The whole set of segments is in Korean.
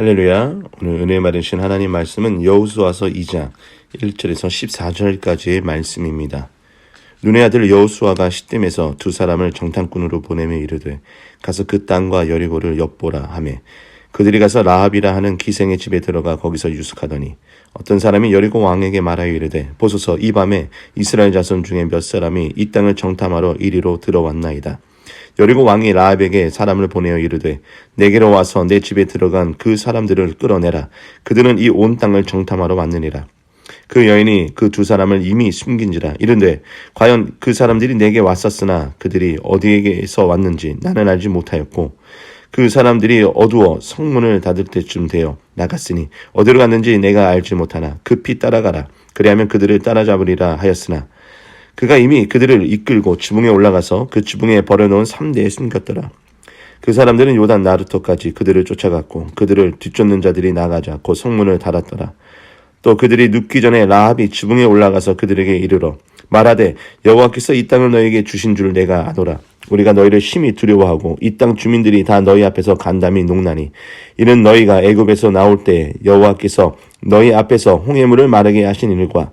할렐루야. 오늘 은혜 받으신 하나님 말씀은 여호수아서 2장 1절에서 14절까지의 말씀입니다. 눈의 아들 여호수아가 시딤에서 두 사람을 정탐꾼으로 보내며 이르되 가서 그 땅과 여리고를 엿보라 하매 그들이 가서 라합이라 하는 기생의 집에 들어가 거기서 유숙하더니 어떤 사람이 여리고 왕에게 말하여 이르되 보소서 이 밤에 이스라엘 자손 중에 몇 사람이 이 땅을 정탐하러 이리로 들어왔나이다. 여리고 왕이 라합에게 사람을 보내어 이르되 내게로 와서 내 집에 들어간 그 사람들을 끌어내라. 그들은 이 온 땅을 정탐하러 왔느니라. 그 여인이 그 두 사람을 이미 숨긴지라. 이른데 과연 그 사람들이 내게 왔었으나 그들이 어디에게서 왔는지 나는 알지 못하였고 그 사람들이 어두워 성문을 닫을 때쯤 되어 나갔으니 어디로 갔는지 내가 알지 못하나 급히 따라가라. 그리하면 그들을 따라잡으리라 하였으나 그가 이미 그들을 이끌고 지붕에 올라가서 그 지붕에 버려놓은 삼대에 숨겼더라. 그 사람들은 요단 나루터까지 그들을 쫓아갔고 그들을 뒤쫓는 자들이 나가자 곧 성문을 닫았더라. 또 그들이 눕기 전에 라합이 지붕에 올라가서 그들에게 이르러 말하되 여호와께서 이 땅을 너희에게 주신 줄 내가 아노라. 우리가 너희를 심히 두려워하고 이 땅 주민들이 다 너희 앞에서 간담이 녹나니 이는 너희가 애굽에서 나올 때 여호와께서 너희 앞에서 홍해물을 마르게 하신 일과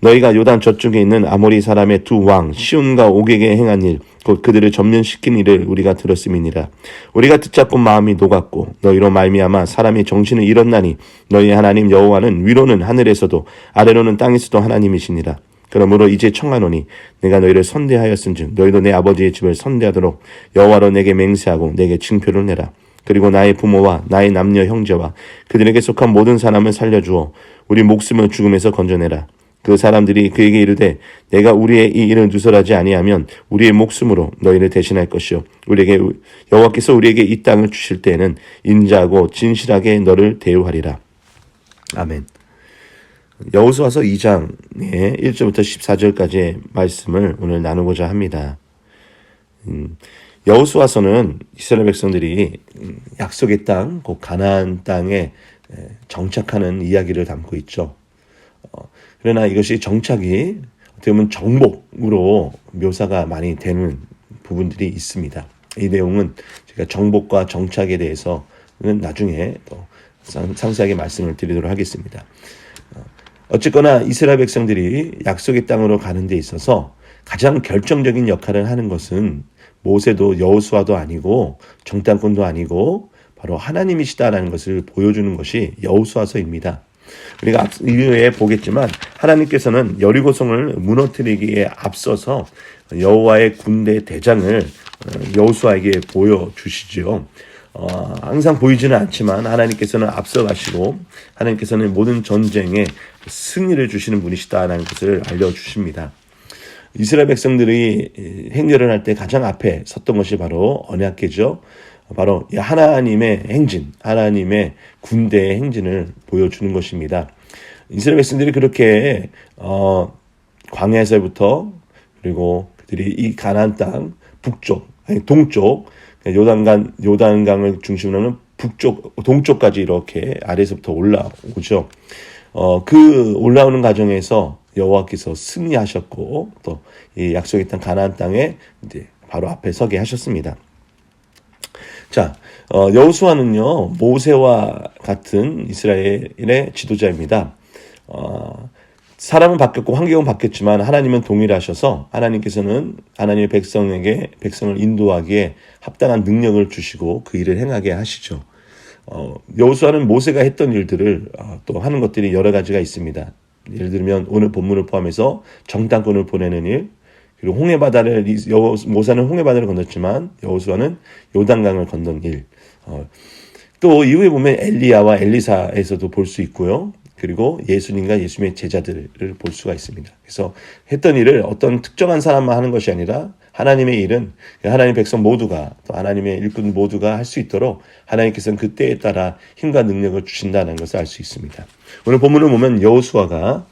너희가 요단 저쪽에 있는 아모리 사람의 두 왕 시온과 옥에게 행한 일 곧 그들을 전면시킨 일을 우리가 들었음이니라. 우리가 듣잡고 마음이 녹았고 너희로 말미암아 사람이 정신을 잃었나니 너희 하나님 여호와는 위로는 하늘에서도 아래로는 땅에서도 하나님이시니라. 그러므로 이제 청하노니 내가 너희를 선대하였은즉 너희도 내 아버지의 집을 선대하도록 여호와로 내게 맹세하고 내게 징표를 내라. 그리고 나의 부모와 나의 남녀 형제와 그들에게 속한 모든 사람을 살려주어 우리 목숨을 죽음에서 건져내라. 그 사람들이 그에게 이르되 내가 우리의 이 일을 누설하지 아니하면 우리의 목숨으로 너희를 대신할 것이요 우리에게 여호와께서 우리에게 이 땅을 주실 때에는 인자하고 진실하게 너를 대우하리라. 아멘. 여호수아서 2장의 1절부터 14절까지의 말씀을 오늘 나누고자 합니다. 여호수아서는 이스라엘 백성들이 약속의 땅, 곧 가나안 땅에 정착하는 이야기를 담고 있죠. 그러나 이것이 정착이 어떻게 보면 정복으로 묘사가 많이 되는 부분들이 있습니다. 이 내용은 제가 정복과 정착에 대해서는 나중에 또 상세하게 말씀을 드리도록 하겠습니다. 어쨌거나 이스라엘 백성들이 약속의 땅으로 가는 데 있어서 가장 결정적인 역할을 하는 것은 모세도 여호수아도 아니고 정탐꾼도 아니고 바로 하나님이시다라는 것을 보여주는 것이 여호수아서입니다. 우리가 이후에 보겠지만 하나님께서는 여리고성을 무너뜨리기에 앞서서 여호와의 군대 대장을 여호수아에게 보여주시죠. 항상 보이지는 않지만 하나님께서는 앞서가시고 하나님께서는 모든 전쟁에 승리를 주시는 분이시다라는 것을 알려주십니다. 이스라엘 백성들이 행렬을 할 때 가장 앞에 섰던 것이 바로 언약궤죠. 바로 하나님의 행진, 하나님의 군대의 행진을 보여주는 것입니다. 이스라엘 백성들이 그렇게 광야에서부터 그리고 그들이 이 가나안 땅 북쪽, 아니 동쪽 요단강을 중심으로 하는 북쪽, 동쪽까지 이렇게 아래에서부터 올라오죠. 그 올라오는 과정에서 여호와께서 승리하셨고 또 이 약속의 땅 가나안 땅에 이제 바로 앞에 서게 하셨습니다. 자, 여호수아는요 모세와 같은 이스라엘의 지도자입니다. 사람은 바뀌었고 환경은 바뀌었지만 하나님은 동일하셔서 하나님께서는 하나님의 백성에게 백성을 인도하기에 합당한 능력을 주시고 그 일을 행하게 하시죠. 여호수아는 모세가 했던 일들을 또 하는 것들이 여러 가지가 있습니다. 예를 들면 오늘 본문을 포함해서 정탐꾼을 보내는 일, 그리고 홍해바다를 모세는 홍해바다를 건넜지만 여호수아는 요단강을 건넌 일. 또 이후에 보면 엘리야와 엘리사에서도 볼 수 있고요. 그리고 예수님과 예수님의 제자들을 볼 수가 있습니다. 그래서 했던 일을 어떤 특정한 사람만 하는 것이 아니라 하나님의 일은 하나님의 백성 모두가 또 하나님의 일꾼 모두가 할 수 있도록 하나님께서는 그 때에 따라 힘과 능력을 주신다는 것을 알 수 있습니다. 오늘 본문을 보면 여호수아가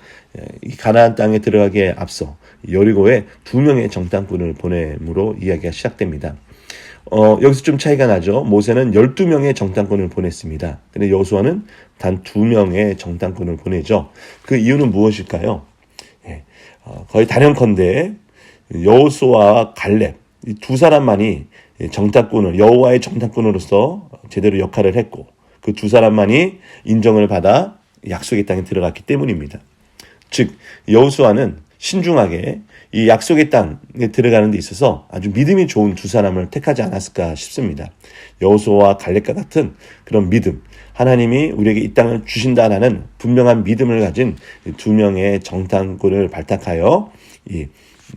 이 가나안 땅에 들어가기에 앞서 여리고에 2명의 정탐꾼을 보냄으로 이야기가 시작됩니다. 여기서 좀 차이가 나죠. 모세는 12명의 정탐꾼을 보냈습니다. 근데 여호수아는 단 2명의 정탐꾼을 보내죠. 그 이유는 무엇일까요? 거의 단연컨대 여호수아와 갈렙 이 두 사람만이 정탐꾼을 여호와의 정탐꾼으로서 제대로 역할을 했고 그 두 사람만이 인정을 받아 약속의 땅에 들어갔기 때문입니다. 즉 여호수아는 신중하게 이 약속의 땅에 들어가는 데 있어서 아주 믿음이 좋은 두 사람을 택하지 않았을까 싶습니다. 여호수아와 갈렙과 같은 그런 믿음, 하나님이 우리에게 이 땅을 주신다라는 분명한 믿음을 가진 두 명의 정탐꾼을 발탁하여 이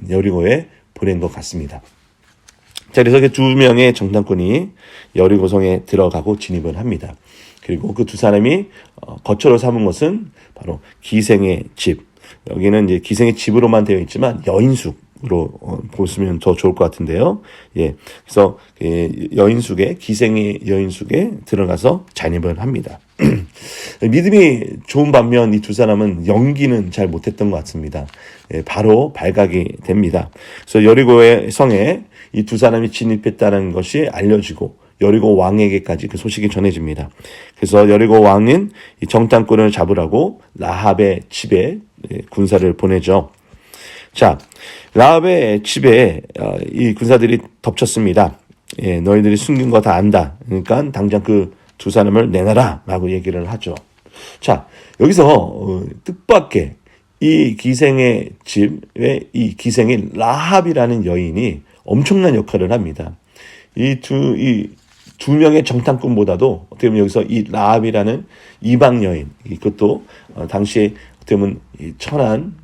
여리고에 보낸 것 같습니다. 자, 그래서 그 두 명의 정탐꾼이 여리고성에 들어가고 진입을 합니다. 그리고 그 두 사람이 거처로 삼은 것은 바로 기생의 집. 여기는 이제 기생의 집으로만 되어 있지만 여인숙으로 보시면 더 좋을 것 같은데요. 예, 그래서 여인숙에 기생의 여인숙에 들어가서 잔입을 합니다. 믿음이 좋은 반면 이 두 사람은 연기는 잘 못했던 것 같습니다. 예, 바로 발각이 됩니다. 그래서 여리고의 성에 이 두 사람이 진입했다는 것이 알려지고 여리고 왕에게까지 그 소식이 전해집니다. 그래서 여리고 왕은 이 정탐꾼을 잡으라고 라합의 집에 군사를 보내죠. 자, 라합의 집에 이 군사들이 덮쳤습니다. 예, 너희들이 숨긴 거 다 안다. 그러니까 당장 그 두 사람을 내놔라 라고 얘기를 하죠. 자, 여기서 뜻밖의 이 기생의 집에 이 기생인 라합이라는 여인이 엄청난 역할을 합니다. 이 두 명의 정탐꾼보다도 어떻게 보면 여기서 이 라합이라는 이방 여인, 이것도 당시에 어떻게 보면 천한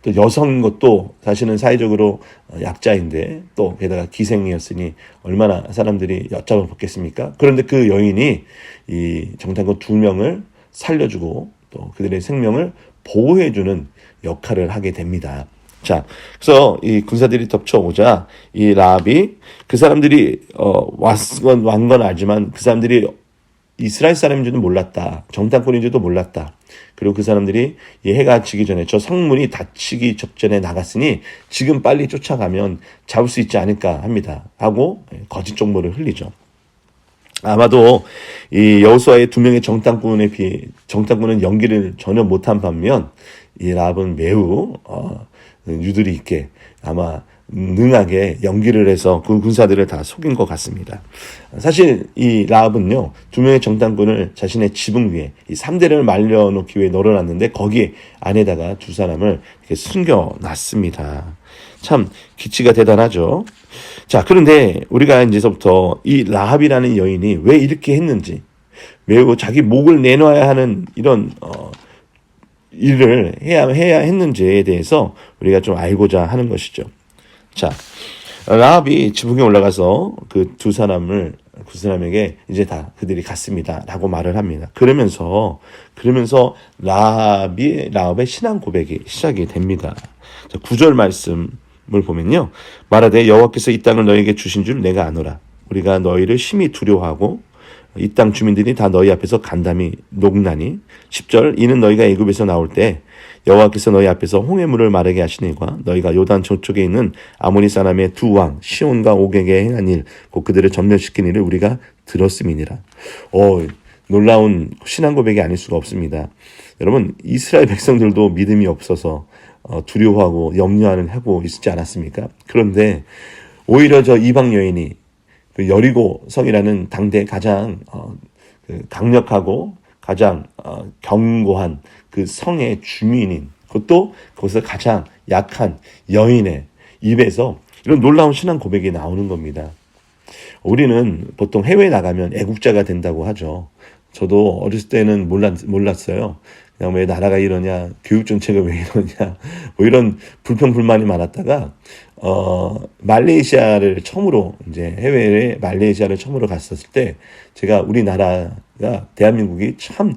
또 여성인 것도 사실은 사회적으로 약자인데 또 게다가 기생이었으니 얼마나 사람들이 엿잡아 봤겠습니까? 그런데 그 여인이 이 정탐꾼 두 명을 살려주고 또 그들의 생명을 보호해주는 역할을 하게 됩니다. 자, 그래서 이 군사들이 덮쳐오자 이 라합이 그 사람들이 왔건 알지만 그 사람들이 이스라엘 사람인지도 몰랐다. 정탐꾼인지도 몰랐다. 그리고 그 사람들이 이 해가 지기 전에 저 성문이 닫히기 직전에 나갔으니 지금 빨리 쫓아가면 잡을 수 있지 않을까 합니다. 하고 거짓 정보를 흘리죠. 아마도 이 여호수아의 두 명의 정탐꾼에 비해 정탐꾼은 연기를 전혀 못한 반면 이 라합은 매우 유두리 있게 아마 능하게 연기를 해서 그 군사들을 다 속인 것 같습니다. 사실 이 라합은요, 두 명의 정탐꾼을 자신의 지붕 위에 이 3대를 말려놓기 위해 널어놨는데 거기 안에다가 두 사람을 이렇게 숨겨놨습니다. 참 기치가 대단하죠. 자, 그런데 우리가 이제서부터 이 라합이라는 여인이 왜 이렇게 했는지, 매우 자기 목을 내놔야 하는 이런 일을 해야 했는지에 대해서 우리가 좀 알고자 하는 것이죠. 자, 라합이 지붕에 올라가서 그 두 사람에게 이제 다 그들이 갔습니다 라고 말을 합니다. 그러면서 라합의 신앙 고백이 시작이 됩니다. 자, 9절 말씀을 보면요, 말하되 여호와께서 이 땅을 너희에게 주신 줄 내가 아노라. 우리가 너희를 심히 두려워하고 이 땅 주민들이 다 너희 앞에서 간담이 녹나니. 10절, 이는 너희가 애굽에서 나올 때 여호와께서 너희 앞에서 홍해물을 마르게 하시니과 너희가 요단 저쪽에 있는 아모니 사람의 두 왕 시온과 옥에게 행한 일, 곧 그들을 전멸시킨 일을 우리가 들었음이니라. 놀라운 신앙 고백이 아닐 수가 없습니다. 여러분, 이스라엘 백성들도 믿음이 없어서 두려워하고 염려하고 있지 않았습니까? 그런데 오히려 저 이방 여인이 그 여리고 성이라는 당대 가장 강력하고 가장 견고한 그 성의 주민인, 그것도 거기서 가장 약한 여인의 입에서 이런 놀라운 신앙 고백이 나오는 겁니다. 우리는 보통 해외에 나가면 애국자가 된다고 하죠. 저도 어렸을 때는 몰랐어요. 그냥 왜 나라가 이러냐, 교육 정책은 왜 이러냐, 뭐 이런 불평불만이 많았다가 말레이시아를 처음으로 이제 해외에 말레이시아를 처음으로 갔었을 때 제가 우리나라가 대한민국이 참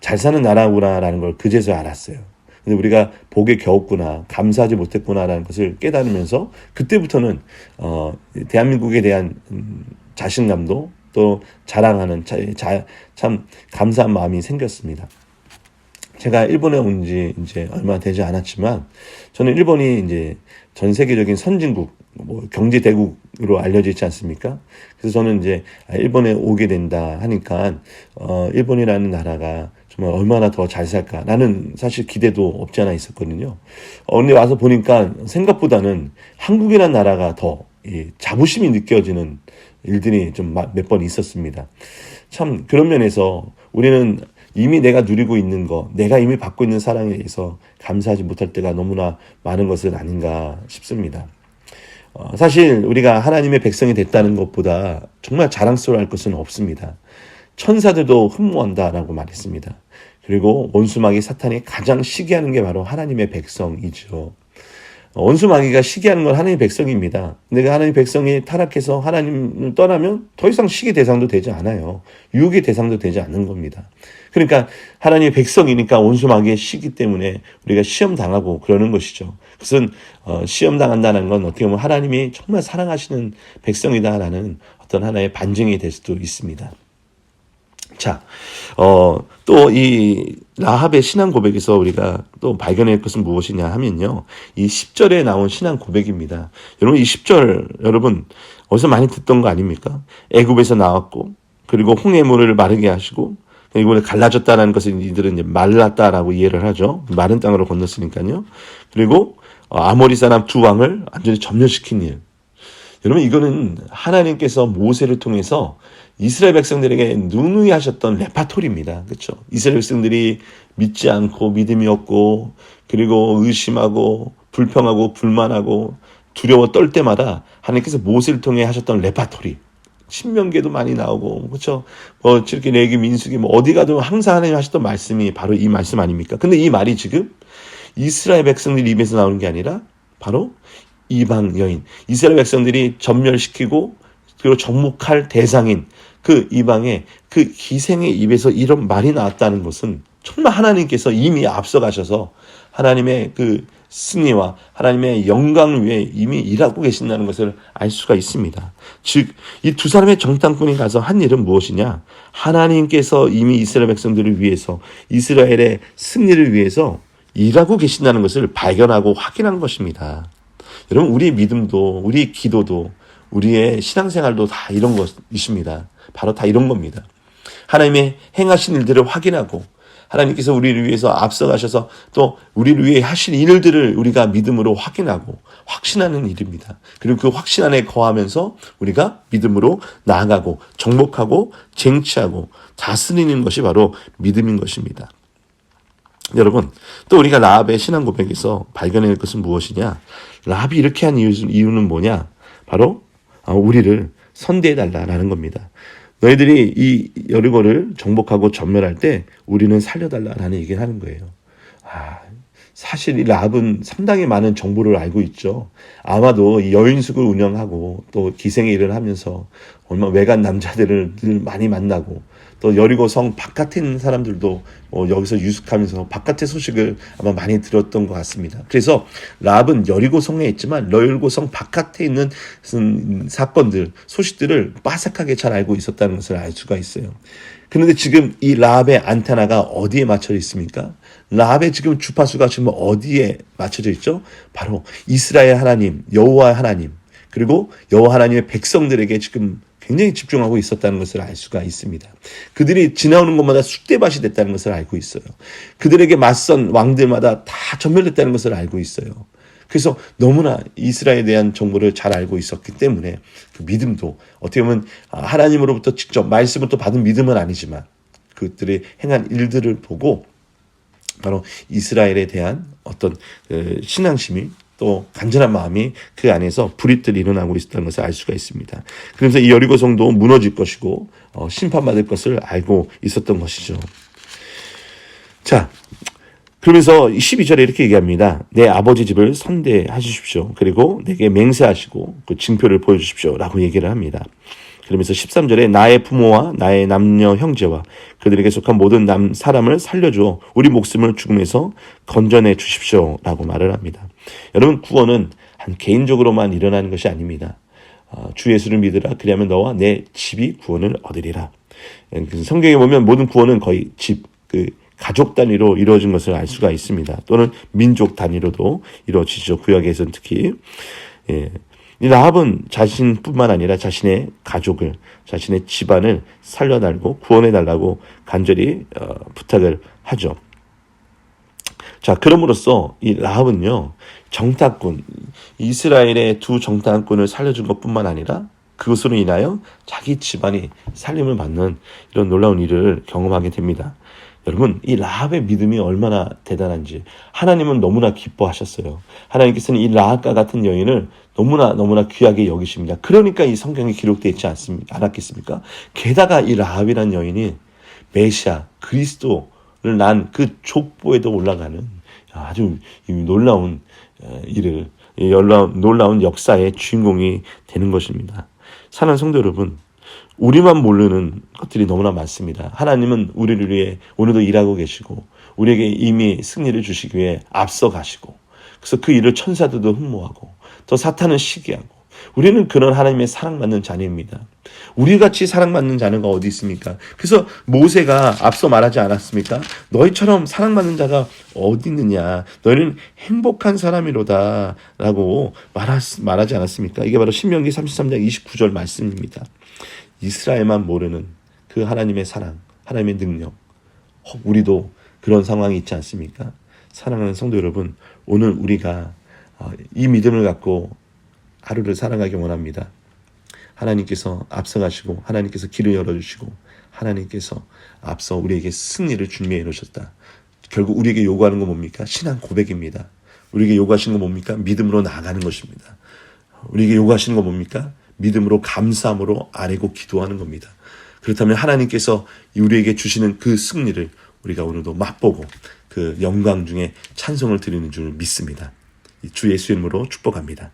잘 사는 나라구나라는 걸 그제서야 알았어요. 근데 우리가 복에 겨웠구나, 감사하지 못했구나라는 것을 깨달으면서 그때부터는 대한민국에 대한 자신감도 또 자랑하는 참 감사한 마음이 생겼습니다. 제가 일본에 온 지 이제 얼마 되지 않았지만 저는 일본이 이제 전 세계적인 선진국, 경제 대국으로 알려져 있지 않습니까? 그래서 저는 이제 일본에 오게 된다 하니까 일본이라는 나라가 정말 얼마나 더 잘 살까, 나는 사실 기대도 없지 않아 있었거든요. 근데 와서 보니까 생각보다는 한국이라는 나라가 더 자부심이 느껴지는 일들이 좀 몇 번 있었습니다. 참 그런 면에서 우리는 이미 내가 누리고 있는 거, 내가 이미 받고 있는 사랑에 대해서 감사하지 못할 때가 너무나 많은 것은 아닌가 싶습니다. 사실 우리가 하나님의 백성이 됐다는 것보다 정말 자랑스러워할 것은 없습니다. 천사들도 흠모한다라고 말했습니다. 그리고 원수마귀 사탄이 가장 시기하는 게 바로 하나님의 백성이죠. 원수마귀가 시기하는 건 하나님의 백성입니다. 내가 하나님의 백성이 타락해서 하나님을 떠나면 더 이상 시기 대상도 되지 않아요. 유혹의 대상도 되지 않는 겁니다. 그러니까 하나님의 백성이니까 원수마귀의 시기 때문에 우리가 시험 당하고 그러는 것이죠. 그것은 시험 당한다는 건 어떻게 보면 하나님이 정말 사랑하시는 백성이다라는 어떤 하나의 반증이 될 수도 있습니다. 자, 또 이 라합의 신앙 고백에서 우리가 또 발견할 것은 무엇이냐 하면요. 이 10절에 나온 신앙 고백입니다. 여러분 이 10절 여러분 어디서 많이 듣던 거 아닙니까? 애굽에서 나왔고 그리고 홍해물을 마르게 하시고 이번에 갈라졌다는 것은 이들은 이제 말랐다라고 이해를 하죠. 마른 땅으로 건넜으니까요. 그리고 아모리 사람 두 왕을 완전히 점령시킨 일. 여러분 이거는 하나님께서 모세를 통해서 이스라엘 백성들에게 누누이 하셨던 레파토리입니다. 그렇죠? 이스라엘 백성들이 믿지 않고 믿음이 없고 그리고 의심하고 불평하고 불만하고 두려워 떨 때마다 하나님께서 모세를 통해 하셨던 레파토리. 신명기에도 많이 나오고 그렇죠? 이렇게 레기 민수기 어디 가도 항상 하나님 하셨던 말씀이 바로 이 말씀 아닙니까? 근데 이 말이 지금 이스라엘 백성들 입에서 나오는 게 아니라 바로 이방 여인, 이스라엘 백성들이 전멸시키고 그리고 접목할 대상인 그 이방의 그 희생의 입에서 이런 말이 나왔다는 것은 정말 하나님께서 이미 앞서가셔서 하나님의 그 승리와 하나님의 영광 위에 이미 일하고 계신다는 것을 알 수가 있습니다. 즉, 이 두 사람의 정탐꾼이 가서 한 일은 무엇이냐? 하나님께서 이미 이스라엘 백성들을 위해서 이스라엘의 승리를 위해서 일하고 계신다는 것을 발견하고 확인한 것입니다. 여러분 우리의 믿음도 우리의 기도도 우리의 신앙생활도 다 이런 것이십니다. 바로 다 이런 겁니다. 하나님의 행하신 일들을 확인하고 하나님께서 우리를 위해서 앞서가셔서 또 우리를 위해 하신 일들을 우리가 믿음으로 확인하고 확신하는 일입니다. 그리고 그 확신 안에 거하면서 우리가 믿음으로 나아가고 정복하고 쟁취하고 다스리는 것이 바로 믿음인 것입니다. 여러분 또 우리가 라합의 신앙 고백에서 발견할 것은 무엇이냐? 라합이 이렇게 한 이유는 뭐냐? 바로 우리를 선대해달라라는 겁니다. 너희들이 이 여리고를 정복하고 전멸할 때 우리는 살려달라라는 얘기를 하는 거예요. 사실 이 라합은 상당히 많은 정보를 알고 있죠. 아마도 이 여인숙을 운영하고 또 기생의 일을 하면서 얼마 외간 남자들을 늘 많이 만나고 또 여리고 성 바깥에 있는 사람들도 여기서 유숙하면서 바깥의 소식을 아마 많이 들었던 것 같습니다. 그래서 라합은 여리고 성에 있지만 여리고 성 바깥에 있는 사건들, 소식들을 빠삭하게 잘 알고 있었다는 것을 알 수가 있어요. 그런데 지금 이 라합의 안테나가 어디에 맞춰져 있습니까? 라합의 지금 주파수가 지금 어디에 맞춰져 있죠? 바로 이스라엘 하나님, 여호와 하나님, 그리고 여호와 하나님의 백성들에게 지금 굉장히 집중하고 있었다는 것을 알 수가 있습니다. 그들이 지나오는 곳마다 쑥대밭이 됐다는 것을 알고 있어요. 그들에게 맞선 왕들마다 다 전멸됐다는 것을 알고 있어요. 그래서 너무나 이스라엘에 대한 정보를 잘 알고 있었기 때문에 그 믿음도 어떻게 보면 하나님으로부터 직접 말씀을 또 받은 믿음은 아니지만 그들이 행한 일들을 보고 바로 이스라엘에 대한 어떤 신앙심이 또 간절한 마음이 그 안에서 불이뜰 일어나고 있었다는 것을 알 수가 있습니다. 그래서 이 여리고 성도 무너질 것이고 심판받을 것을 알고 있었던 것이죠. 자, 그러면서 12절에 이렇게 얘기합니다. 내 아버지 집을 선대하십시오. 그리고 내게 맹세하시고 그 징표를 보여주십시오. 라고 얘기를 합니다. 그러면서 13절에 나의 부모와 나의 남녀 형제와 그들에게 속한 모든 사람을 살려주어 우리 목숨을 죽음에서 건져내 주십시오. 라고 말을 합니다. 여러분 구원은 한 개인적으로만 일어나는 것이 아닙니다. 주 예수를 믿으라. 그리하면 너와 내 집이 구원을 얻으리라. 성경에 보면 모든 구원은 거의 가족 단위로 이루어진 것을 알 수가 있습니다. 또는 민족 단위로도 이루어지죠. 구약에서는 특히. 이 라합은 자신뿐만 아니라 자신의 가족을, 자신의 집안을 살려달고 구원해달라고 간절히 부탁을 하죠. 자, 그럼으로써 이 라합은요, 정탐꾼, 이스라엘의 두 정탐꾼을 살려준 것뿐만 아니라 그것으로 인하여 자기 집안이 살림을 받는 이런 놀라운 일을 경험하게 됩니다. 여러분, 이 라합의 믿음이 얼마나 대단한지 하나님은 너무나 기뻐하셨어요. 하나님께서는 이 라합과 같은 여인을 너무나 귀하게 여기십니다. 그러니까 이 성경에 기록되어 있지 않았겠습니까? 게다가 이 라합이라는 여인이 메시아 그리스도를 난 그 족보에도 올라가는 아주 놀라운 일을, 놀라운 역사의 주인공이 되는 것입니다. 사랑하는 성도 여러분, 우리만 모르는 것들이 너무나 많습니다. 하나님은 우리를 위해 오늘도 일하고 계시고 우리에게 이미 승리를 주시기 위해 앞서 가시고, 그래서 그 일을 천사들도 흠모하고 또 사탄은 시기하고, 우리는 그런 하나님의 사랑받는 자녀입니다. 우리같이 사랑받는 자녀가 어디 있습니까? 그래서 모세가 앞서 말하지 않았습니까? 너희처럼 사랑받는 자가 어디 있느냐, 너희는 행복한 사람이로다 라고 말하지 않았습니까? 이게 바로 신명기 33장 29절 말씀입니다. 이스라엘만 모르는 그 하나님의 사랑, 하나님의 능력, 우리도 그런 상황이 있지 않습니까? 사랑하는 성도 여러분, 오늘 우리가 이 믿음을 갖고 하루를 살아가기 원합니다. 하나님께서 앞서가시고 하나님께서 길을 열어주시고 하나님께서 앞서 우리에게 승리를 준비해 놓으셨다. 결국 우리에게 요구하는 건 뭡니까? 신앙 고백입니다. 우리에게 요구하시는 건 뭡니까? 믿음으로 나아가는 것입니다. 우리에게 요구하시는 건 뭡니까? 믿음으로 감사함으로 아뢰고 기도하는 겁니다. 그렇다면 하나님께서 우리에게 주시는 그 승리를 우리가 오늘도 맛보고 그 영광 중에 찬송을 드리는 줄 믿습니다. 주 예수 이름으로 축복합니다.